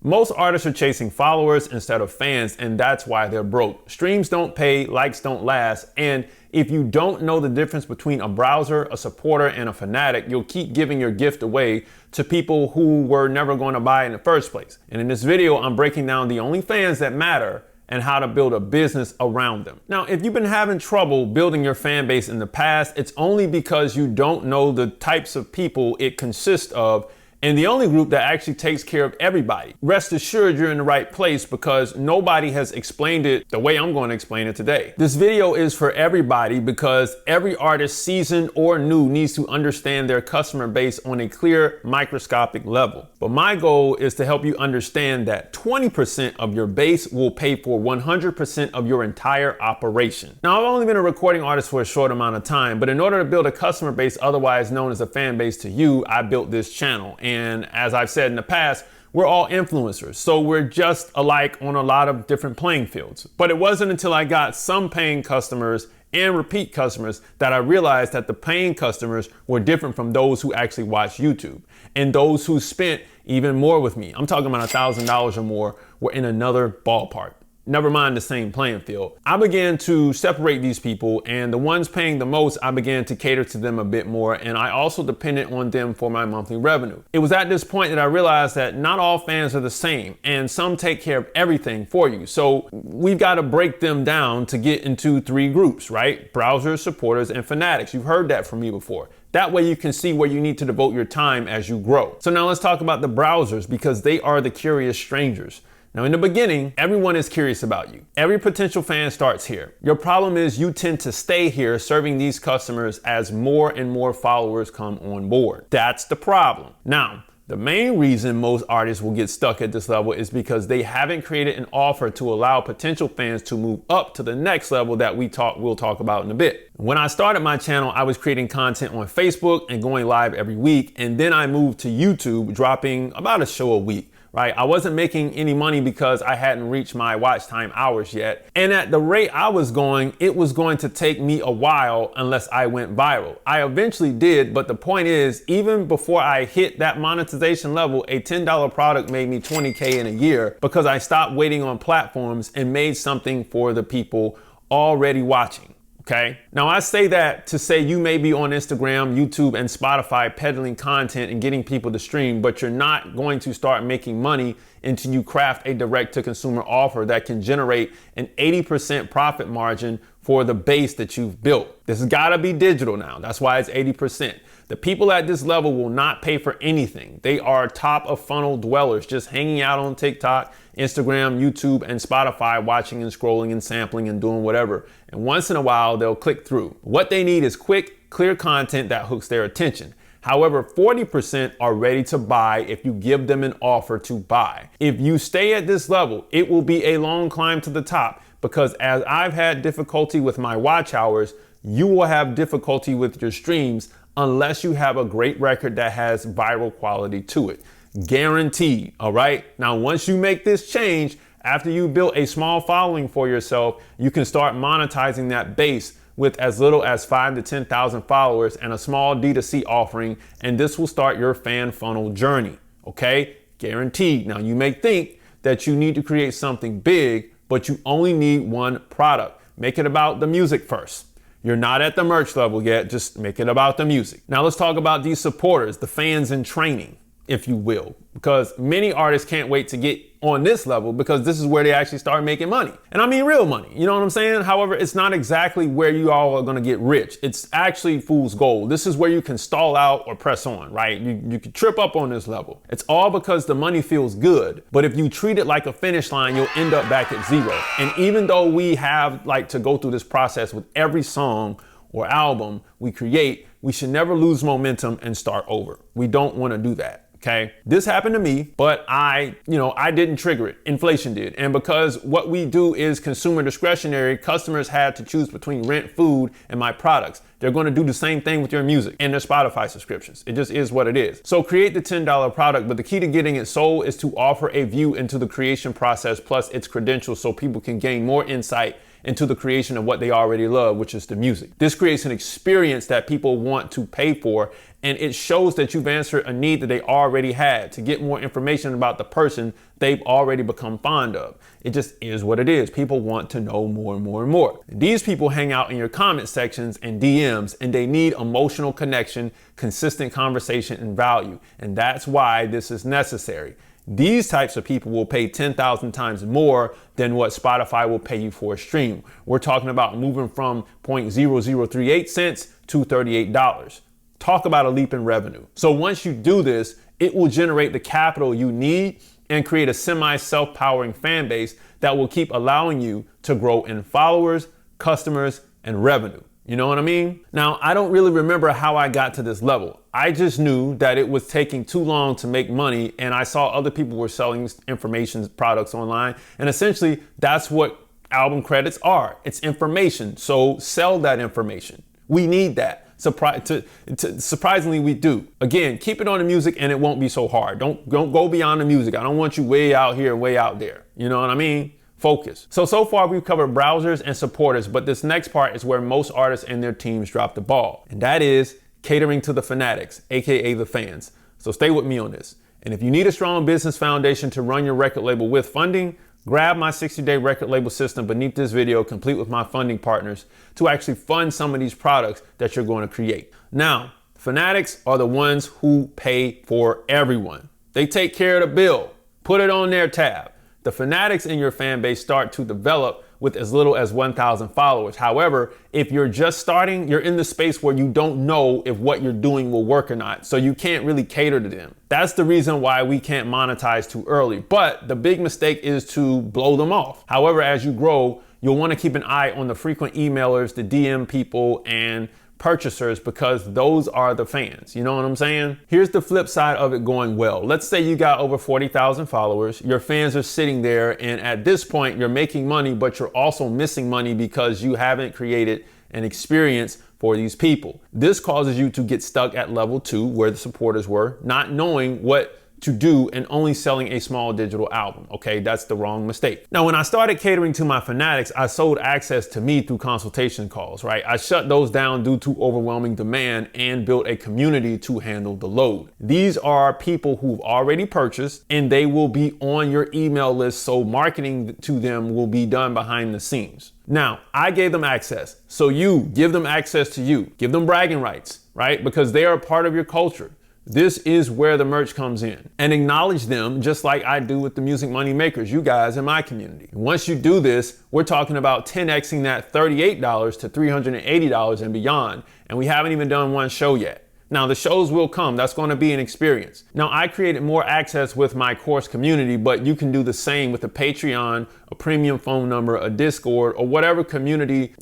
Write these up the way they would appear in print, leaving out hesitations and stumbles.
Most artists are chasing followers instead of fans, and that's why they're broke. Streams don't pay, likes don't last, and if you don't know the difference between a browser, a supporter, and a fanatic, you'll keep giving your gift away to people who were never going to buy in the first place. And in this video, I'm breaking down the only fans that matter and how to build a business around them. Now, if you've been having trouble building your fan base in the past, it's only because you don't know the types of people it consists of, and the only group that actually takes care of everybody. Rest assured you're in the right place because nobody has explained it the way I'm going to explain it today. This video is for everybody because every artist, seasoned or new, needs to understand their customer base on a clear microscopic level. But my goal is to help you understand that 20% of your base will pay for 100% of your entire operation. Now, I've only been a recording artist for a short amount of time, but in order to build a customer base, otherwise known as a fan base to you, I built this channel. And as I've said in the past, we're all influencers. So we're just alike on a lot of different playing fields. But it wasn't until I got some paying customers and repeat customers that I realized that the paying customers were different from those who actually watch YouTube. And those who spent even more with me, I'm talking about $1,000 or more, were in another ballpark. Never mind the same playing field. I began to separate these people, and the ones paying the most, I began to cater to them a bit more, and I also depended on them for my monthly revenue. It was at this point that I realized that not all fans are the same, and some take care of everything for you. So we've got to break them down to get into 3 groups, right? Browsers, supporters, and fanatics. You've heard that from me before. That way you can see where you need to devote your time as you grow. So now let's talk about the browsers because they are the curious strangers. Now, in the beginning, everyone is curious about you. Every potential fan starts here. Your problem is you tend to stay here serving these customers as more and more followers come on board. That's the problem. Now, the main reason most artists will get stuck at this level is because they haven't created an offer to allow potential fans to move up to the next level that we'll talk about in a bit. When I started my channel, I was creating content on Facebook and going live every week. And then I moved to YouTube, dropping about a show a week. Right? I wasn't making any money because I hadn't reached my watch time hours yet. And at the rate I was going, it was going to take me a while unless I went viral. I eventually did, but the point is, even before I hit that monetization level, a $10 product made me $20K in a year because I stopped waiting on platforms and made something for the people already watching. Okay. Now I say that to say you may be on Instagram, YouTube, and Spotify peddling content and getting people to stream, but you're not going to start making money until you craft a direct to consumer offer that can generate an 80% profit margin for the base that you've built. This has got to be digital now. That's why it's 80%. The people at this level will not pay for anything. They are top of funnel dwellers, just hanging out on TikTok, Instagram, YouTube, and Spotify, watching and scrolling and sampling and doing whatever. And once in a while, they'll click through. What they need is quick, clear content that hooks their attention. However, 40% are ready to buy if you give them an offer to buy. If you stay at this level, it will be a long climb to the top because as I've had difficulty with my watch hours, you will have difficulty with your streams unless you have a great record that has viral quality to it. Guaranteed, all right? Now, once you make this change, after you build a small following for yourself, you can start monetizing that base with as little as 5,000 to 10,000 followers and a small D2C offering, and this will start your fan funnel journey, okay? Guaranteed. Now, you may think that you need to create something big, but you only need one product. Make it about the music first. You're not at the merch level yet, just make it about the music. Now let's talk about these supporters, the fans in training, if you will, because many artists can't wait to get on this level because this is where they actually start making money. And I mean real money, you know what I'm saying? However, it's not exactly where you all are gonna get rich. It's actually fool's gold. This is where you can stall out or press on, right? You can trip up on this level. It's all because the money feels good, but if you treat it like a finish line, you'll end up back at zero. And even though we have to go through this process with every song or album we create, we should never lose momentum and start over. We don't wanna do that. Okay, this happened to me, but I didn't trigger it. Inflation did. And because what we do is consumer discretionary, customers had to choose between rent, food, and my products. They're going to do the same thing with your music and their Spotify subscriptions. It just is what it is. So create the $10 product, but the key to getting it sold is to offer a view into the creation process plus its credentials so people can gain more insight into the creation of what they already love, which is the music. This creates an experience that people want to pay for, and it shows that you've answered a need that they already had to get more information about the person they've already become fond of. It just is what it is. People want to know more and more and more. These people hang out in your comment sections and DMs, and they need emotional connection, consistent conversation, and value. And that's why this is necessary. These types of people will pay 10,000 times more than what Spotify will pay you for a stream. We're talking about moving from 0.0038 cents to $38. Talk about a leap in revenue. So once you do this, it will generate the capital you need and create a semi-self-powering fan base that will keep allowing you to grow in followers, customers, and revenue. You know what I mean? Now, I don't really remember how I got to this level. I just knew that it was taking too long to make money, and I saw other people were selling information products online. And essentially, that's what album credits are. It's information. So sell that information. We need that. Surprisingly, we do. Again, keep it on the music and it won't be so hard. Don't go beyond the music. I don't want you way out here, way out there. You know what I mean? Focus. So far we've covered browsers and supporters, but this next part is where most artists and their teams drop the ball. And that is catering to the fanatics, AKA the fans. So stay with me on this. And if you need a strong business foundation to run your record label with funding, grab my 60-day record label system beneath this video, complete with my funding partners, to actually fund some of these products that you're going to create. Now, fanatics are the ones who pay for everyone. They take care of the bill. Put it on their tab. The fanatics in your fan base start to develop with as little as 1,000 followers. However, if you're just starting, you're in the space where you don't know if what you're doing will work or not. So you can't really cater to them. That's the reason why we can't monetize too early. But the big mistake is to blow them off. However, as you grow, you'll want to keep an eye on the frequent emailers, the DM people, and purchasers, because those are the fans. You know what I'm saying? Here's the flip side of it going well. Let's say you got over 40,000 followers. Your fans are sitting there, and at this point you're making money, but you're also missing money because you haven't created an experience for these people. This causes you to get stuck at level 2 where the supporters were, not knowing what to do and only selling a small digital album. Okay, that's the wrong mistake. Now, when I started catering to my fanatics, I sold access to me through consultation calls, right? I shut those down due to overwhelming demand and built a community to handle the load. These are people who've already purchased and they will be on your email list, so marketing to them will be done behind the scenes. Now, I gave them access, so you give them access to you. Give them bragging rights, right? Because they are a part of your culture. This is where the merch comes in. And acknowledge them just like I do with the music money makers, you guys in my community. Once you do this, we're talking about 10xing that $38 to $380 and beyond. And we haven't even done one show yet. Now, the shows will come. That's going to be an experience. Now, I created more access with my course community, but you can do the same with a Patreon, a premium phone number, a Discord, or whatever community,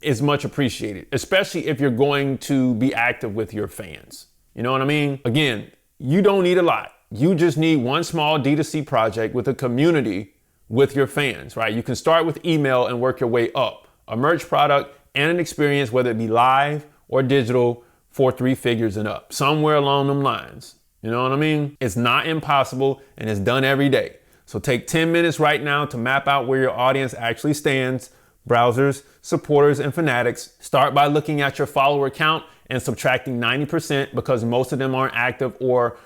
is much appreciated, especially if you're going to be active with your fans. You know what I mean? Again, you don't need a lot. You just need one small D2C project with a community with your fans, right? You can start with email and work your way up. A merch product and an experience, whether it be live or digital, for 3 figures and up, somewhere along them lines. You know what I mean? It's not impossible and it's done every day. So take 10 minutes right now to map out where your audience actually stands. Browsers, supporters, and fanatics. Start by looking at your follower count and subtracting 90% because most of them aren't active or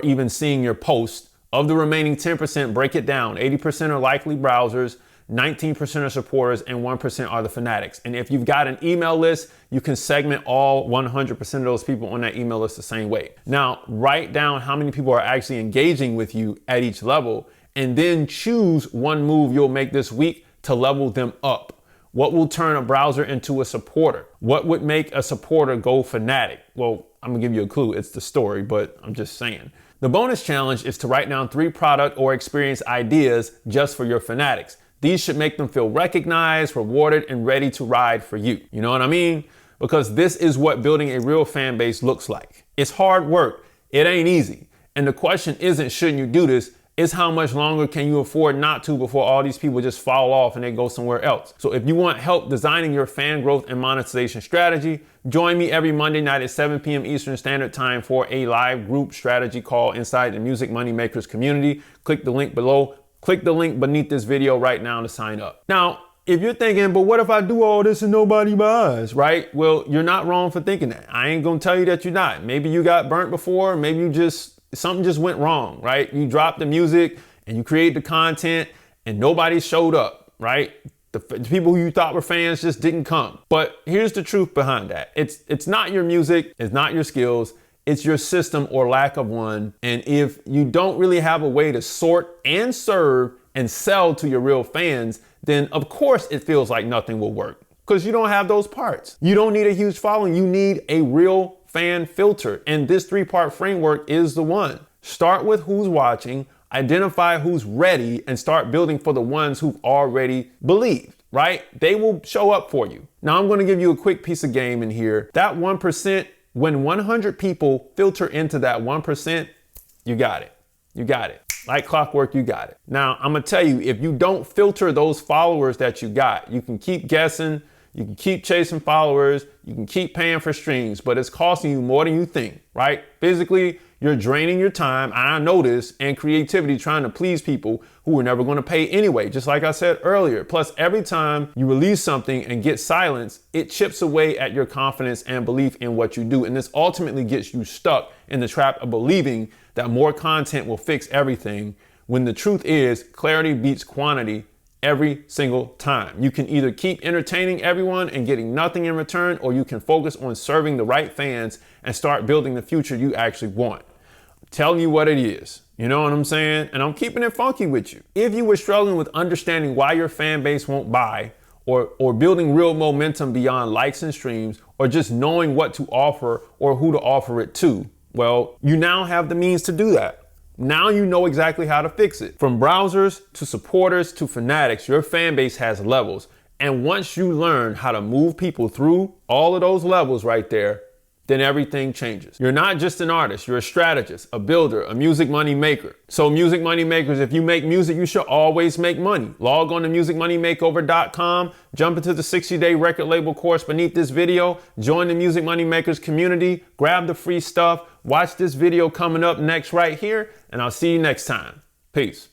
even seeing your post. Of the remaining 10%, break it down. 80% are likely browsers, 19% are supporters, and 1% are the fanatics. And if you've got an email list, you can segment all 100% of those people on that email list the same way. Now, write down how many people are actually engaging with you at each level, and then choose one move you'll make this week to level them up. What will turn a browser into a supporter? What would make a supporter go fanatic? Well, I'm gonna give you a clue. It's the story, but I'm just saying. The bonus challenge is to write down 3 product or experience ideas just for your fanatics. These should make them feel recognized, rewarded, and ready to ride for you. You know what I mean? Because this is what building a real fan base looks like. It's hard work. It ain't easy. And the question isn't, shouldn't you do this? Is how much longer can you afford not to before all these people just fall off and they go somewhere else? So if you want help designing your fan growth and monetization strategy, join me every Monday night at 7 p.m. Eastern Standard Time for a live group strategy call inside the Music Money Makers community. Click the link below. Click the link beneath this video right now to sign up. Now, if you're thinking, but what if I do all this and nobody buys, right? Well, you're not wrong for thinking that. I ain't gonna tell you that you're not. Maybe you got burnt before, maybe something just went wrong, right? You dropped the music and you created the content and nobody showed up, right? The people who you thought were fans just didn't come. But here's the truth behind that. It's not your music, it's not your skills, it's your system or lack of one. And if you don't really have a way to sort and serve and sell to your real fans, then of course it feels like nothing will work because you don't have those parts. You don't need a huge following, you need a real fan filter. And this 3-part framework is the one. Start with who's watching, identify who's ready, and start building for the ones who've already believed, right? They will show up for you. Now I'm gonna give you a quick piece of game in here. That 1%, when 100 people filter into that 1%, you got it. You got it. Like clockwork, you got it. Now, I'm gonna tell you, if you don't filter those followers that you got, you can keep guessing, you can keep chasing followers, you can keep paying for streams, but it's costing you more than you think, right? Physically, you're draining your time, I know this, and creativity trying to please people who are never gonna pay anyway, just like I said earlier. Plus, every time you release something and get silence, it chips away at your confidence and belief in what you do. And this ultimately gets you stuck in the trap of believing that more content will fix everything, when the truth is clarity beats quantity every single time. You can either keep entertaining everyone and getting nothing in return, or you can focus on serving the right fans and start building the future you actually want. I'm telling you what it is. You know what I'm saying? And I'm keeping it funky with you. If you were struggling with understanding why your fan base won't buy, or building real momentum beyond likes and streams, or just knowing what to offer or who to offer it to, well, you now have the means to do that. Now you know exactly how to fix it. From browsers to supporters to fanatics, your fan base has levels. And once you learn how to move people through all of those levels right there, then everything changes. You're not just an artist, you're a strategist, a builder, a music money maker. So music money makers, if you make music, you should always make money. Log on to musicmoneymakeover.com, jump into the 60-day record label course beneath this video, join the Music Money Makers community, grab the free stuff, watch this video coming up next right here, and I'll see you next time. Peace.